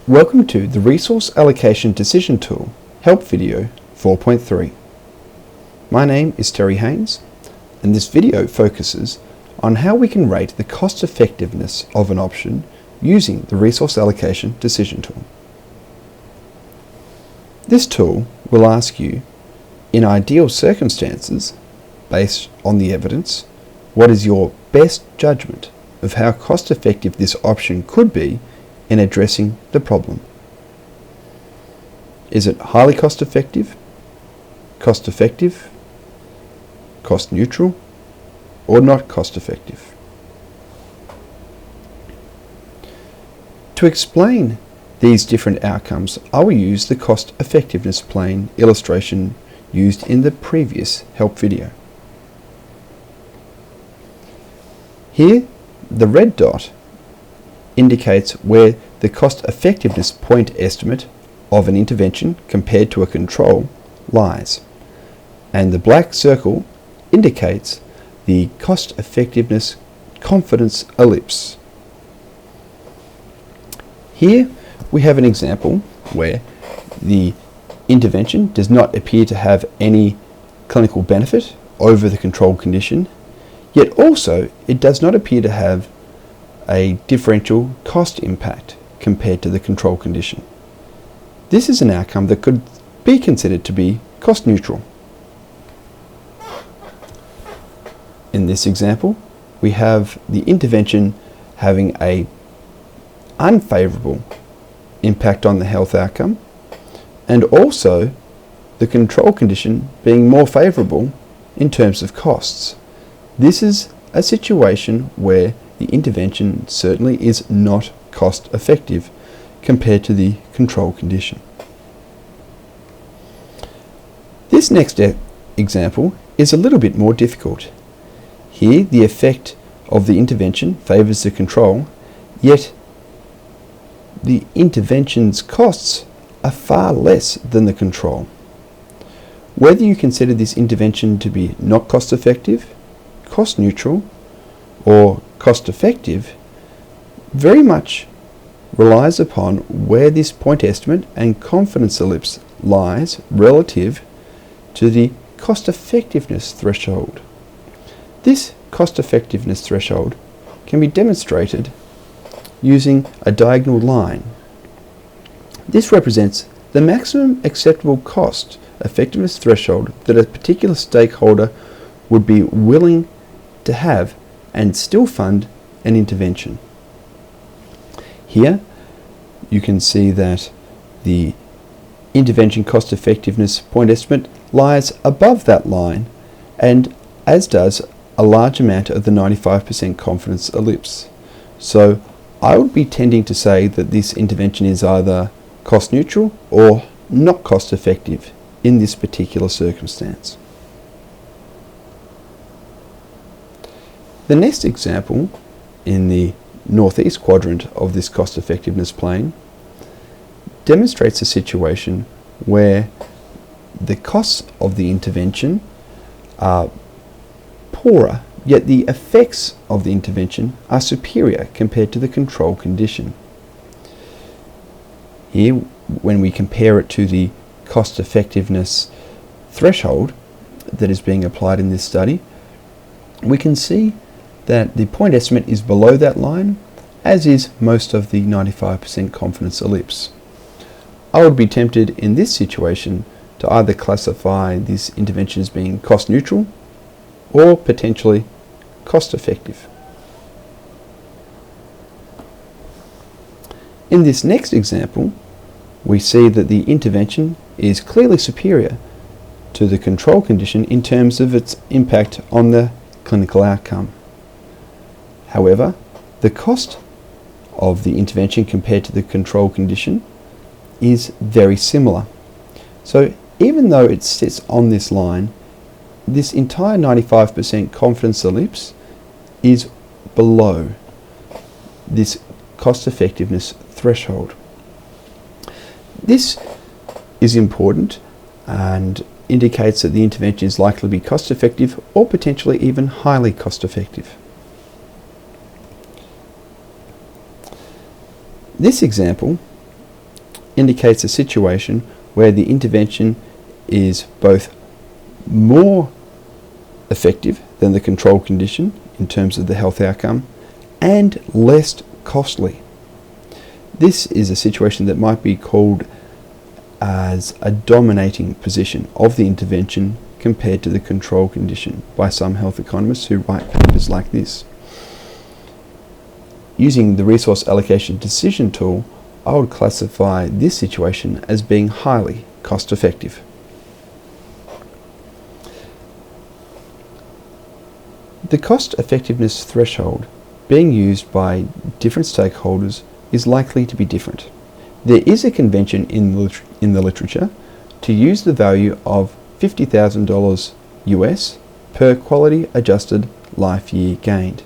Welcome to the Resource Allocation Decision Tool, Help Video 4.3. My name is Terry Haines, and this video focuses on how we can rate the cost effectiveness of an option using the Resource Allocation Decision Tool. This tool will ask you, in ideal circumstances, based on the evidence, what is your best judgment of how cost effective this option could be in addressing the problem. Is it highly cost effective, cost neutral, or not cost effective? To explain these different outcomes, I will use the cost effectiveness plane illustration used in the previous help video. Here, the red dot indicates where the cost effectiveness point estimate of an intervention compared to a control lies, and the black circle indicates the cost effectiveness confidence ellipse. Here we have an example where the intervention does not appear to have any clinical benefit over the control condition, yet also it does not appear to have a differential cost impact compared to the control condition. This is an outcome that could be considered to be cost neutral. In this example, we have the intervention having an unfavorable impact on the health outcome, and also the control condition being more favorable in terms of costs. This is a situation where the intervention certainly is not cost effective compared to the control condition. This next example is a little bit more difficult. Here the effect of the intervention favours the control, yet the intervention's costs are far less than the control. Whether you consider this intervention to be not cost effective, cost neutral, or cost effective very much relies upon where this point estimate and confidence ellipse lies relative to the cost effectiveness threshold. This cost effectiveness threshold can be demonstrated using a diagonal line. This represents the maximum acceptable cost effectiveness threshold that a particular stakeholder would be willing to have and still fund an intervention. Here you can see that the intervention cost effectiveness point estimate lies above that line, and as does a large amount of the 95% confidence ellipse. So I would be tending to say that this intervention is either cost neutral or not cost effective in this particular circumstance. The next example in the northeast quadrant of this cost effectiveness plane demonstrates a situation where the costs of the intervention are poorer, yet the effects of the intervention are superior compared to the control condition. Here, when we compare it to the cost effectiveness threshold that is being applied in this study, we can see that the point estimate is below that line, as is most of the 95% confidence ellipse. I would be tempted in this situation to either classify this intervention as being cost neutral or potentially cost effective. In this next example, we see that the intervention is clearly superior to the control condition in terms of its impact on the clinical outcome. However, the cost of the intervention compared to the control condition is very similar. So even though it sits on this line, this entire 95% confidence ellipse is below this cost effectiveness threshold. This is important and indicates that the intervention is likely to be cost effective or potentially even highly cost effective. This example indicates a situation where the intervention is both more effective than the control condition in terms of the health outcome and less costly. This is a situation that might be called as a dominating position of the intervention compared to the control condition by some health economists who write papers like this. Using the resource allocation decision tool, I would classify this situation as being highly cost effective. The cost effectiveness threshold being used by different stakeholders is likely to be different. There is a convention in the literature to use the value of $50,000 US per quality adjusted life year gained.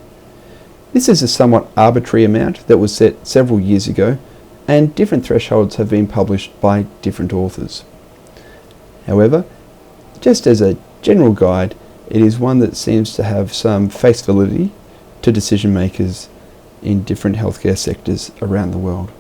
This is a somewhat arbitrary amount that was set several years ago, and different thresholds have been published by different authors. However, just as a general guide, it is one that seems to have some face validity to decision makers in different healthcare sectors around the world.